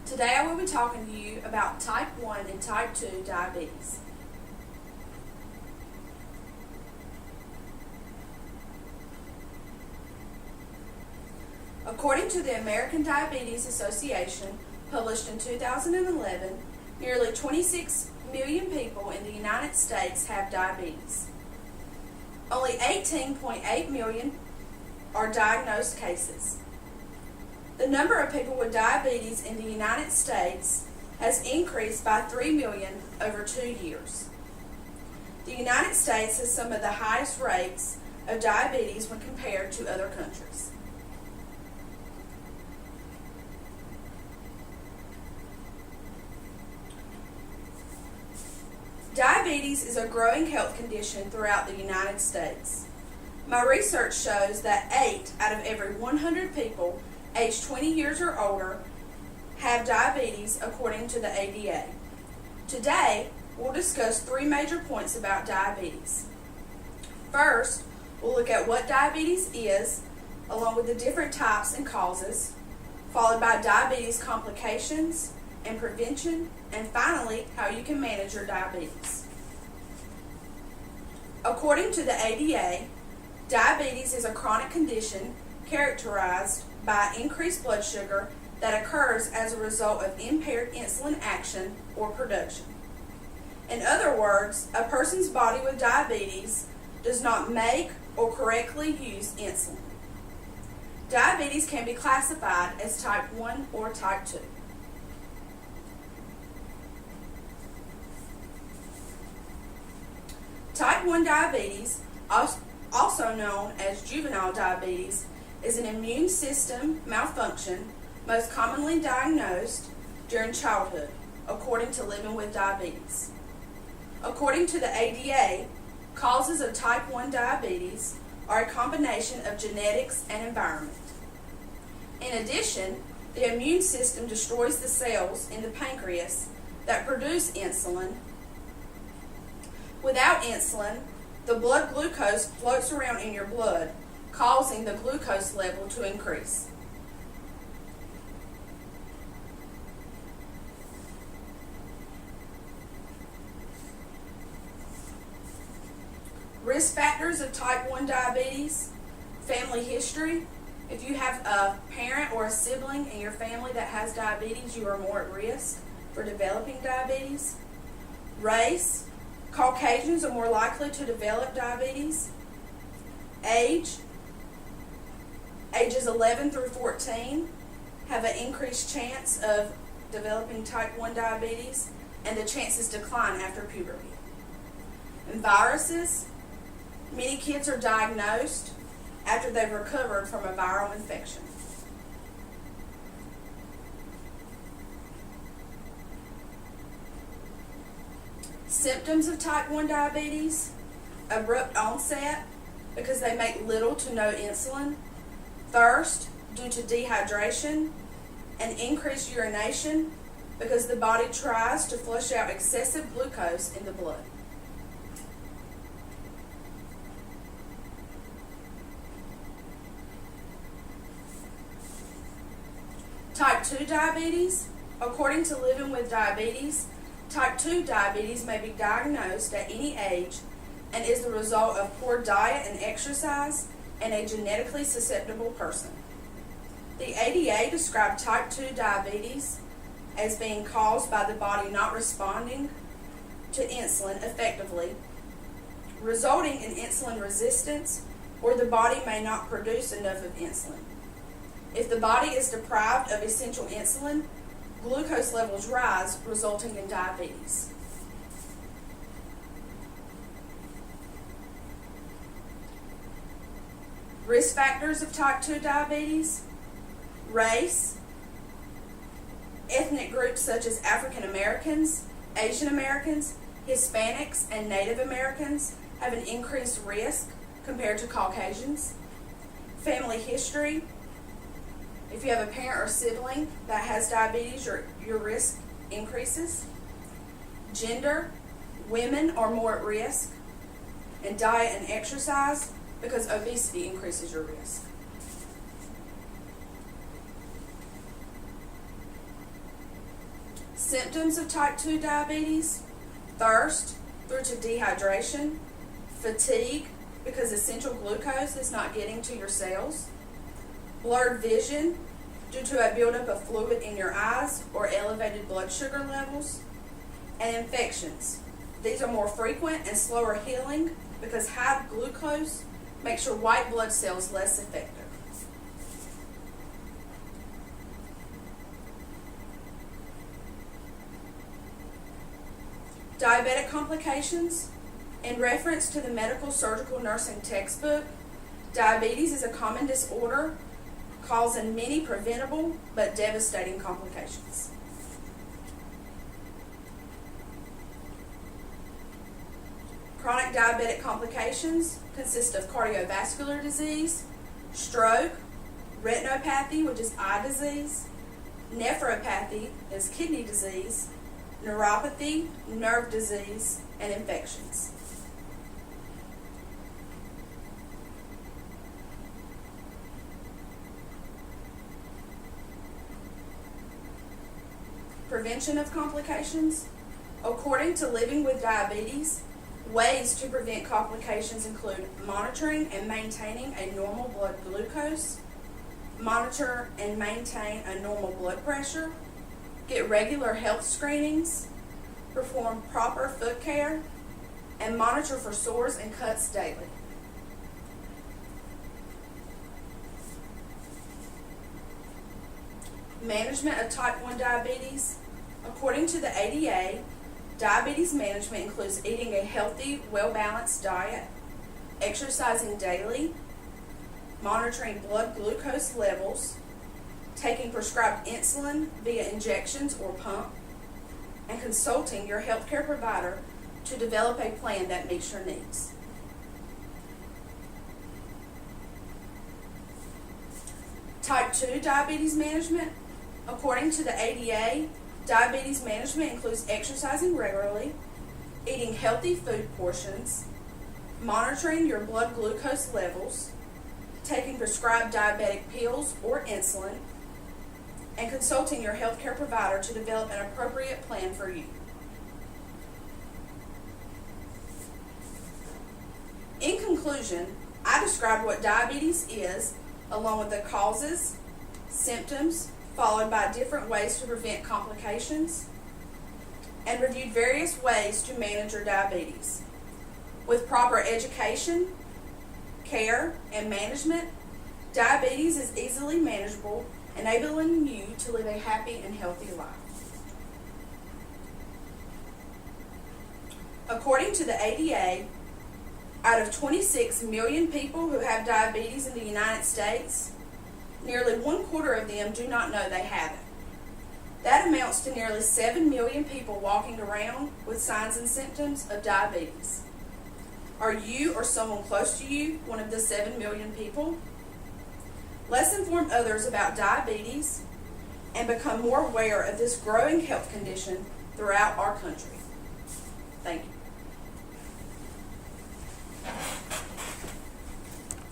Today I will be talking to you about type 1 and type 2 diabetes. According to the American Diabetes Association, published in 2011, nearly 26 million people in the United States have diabetes. Only 18.8 million are diagnosed cases. The number of people with diabetes in the United States has increased by 3 million over 2 years. The United States has some of the highest rates of diabetes when compared to other countries. Diabetes is a growing health condition throughout the United States. My research shows that 8 out of every 100 people aged 20 years or older have diabetes according to the ADA. Today, we'll discuss 3 major points about diabetes. First, we'll look at what diabetes is, along with the different types and causes, followed by diabetes complications and prevention, and finally, how you can manage your diabetes. According to the ADA, diabetes is a chronic condition characterized by increased blood sugar that occurs as a result of impaired insulin action or production. In other words, a person's body with diabetes does not make or correctly use insulin. Diabetes can be classified as type 1 or type 2. Type 1 diabetes, also known as juvenile diabetes, is an immune system malfunction most commonly diagnosed during childhood, according to Living with Diabetes. According to the ADA, causes of type 1 diabetes are a combination of genetics and environment. In addition, the immune system destroys the cells in the pancreas that produce insulin. Without insulin, the blood glucose floats around in your blood, causing the glucose level to increase. Risk factors of type 1 diabetes: family history. If you have a parent or a sibling in your family that has diabetes, you are more at risk for developing diabetes. Race. Caucasians are more likely to develop diabetes. Age. Ages 11 through 14 have an increased chance of developing type 1 diabetes, and the chances decline after puberty. And viruses. Many kids are diagnosed after they've recovered from a viral infection. Symptoms of type 1 diabetes: abrupt onset because they make little to no insulin, thirst due to dehydration, and increased urination because the body tries to flush out excessive glucose in the blood. Type 2 diabetes. According to Living with Diabetes, type 2 diabetes may be diagnosed at any age and is the result of poor diet and exercise in a genetically susceptible person. The ADA described type 2 diabetes as being caused by the body not responding to insulin effectively, resulting in insulin resistance, or the body may not produce enough of insulin. If the body is deprived of essential insulin, glucose levels rise, resulting in diabetes. Risk factors of type 2 diabetes: race. Ethnic groups such as African Americans, Asian Americans, Hispanics, and Native Americans have an increased risk compared to Caucasians. Family history. If you have a parent or sibling that has diabetes, your risk increases. Gender. Women are more at risk. And diet and exercise, because obesity increases your risk. Symptoms of type 2 diabetes: thirst through to dehydration, fatigue because essential glucose is not getting to your cells, blurred vision due to a buildup of fluid in your eyes or elevated blood sugar levels, and infections. These are more frequent and slower healing because high glucose makes your white blood cells less effective. Diabetic complications. In reference to the medical surgical nursing textbook, diabetes is a common disorder causing many preventable but devastating complications. Chronic diabetic complications consist of cardiovascular disease, stroke, retinopathy, which is eye disease, nephropathy is kidney disease, neuropathy, nerve disease, and infections. Prevention of complications. According to Living with Diabetes, ways to prevent complications include monitoring and maintaining a normal blood glucose, monitor and maintain a normal blood pressure, get regular health screenings, perform proper foot care, and monitor for sores and cuts daily. Management of type 1 diabetes. According to the ADA, diabetes management includes eating a healthy, well-balanced diet, exercising daily, monitoring blood glucose levels, taking prescribed insulin via injections or pump, and consulting your healthcare provider to develop a plan that meets your needs. Type 2 diabetes management. According to the ADA, diabetes management includes exercising regularly, eating healthy food portions, monitoring your blood glucose levels, taking prescribed diabetic pills or insulin, and consulting your healthcare provider to develop an appropriate plan for you. In conclusion, I described what diabetes is, along with the causes, symptoms, followed by different ways to prevent complications, and reviewed various ways to manage your diabetes. With proper education, care, and management, diabetes is easily manageable, enabling you to live a happy and healthy life. According to the ADA, out of 26 million people who have diabetes in the United States, nearly 1/4 of them do not know they have it. That amounts to nearly 7 million people walking around with signs and symptoms of diabetes. Are you or someone close to you one of the 7 million people? Let's inform others about diabetes and become more aware of this growing health condition throughout our country. Thank you.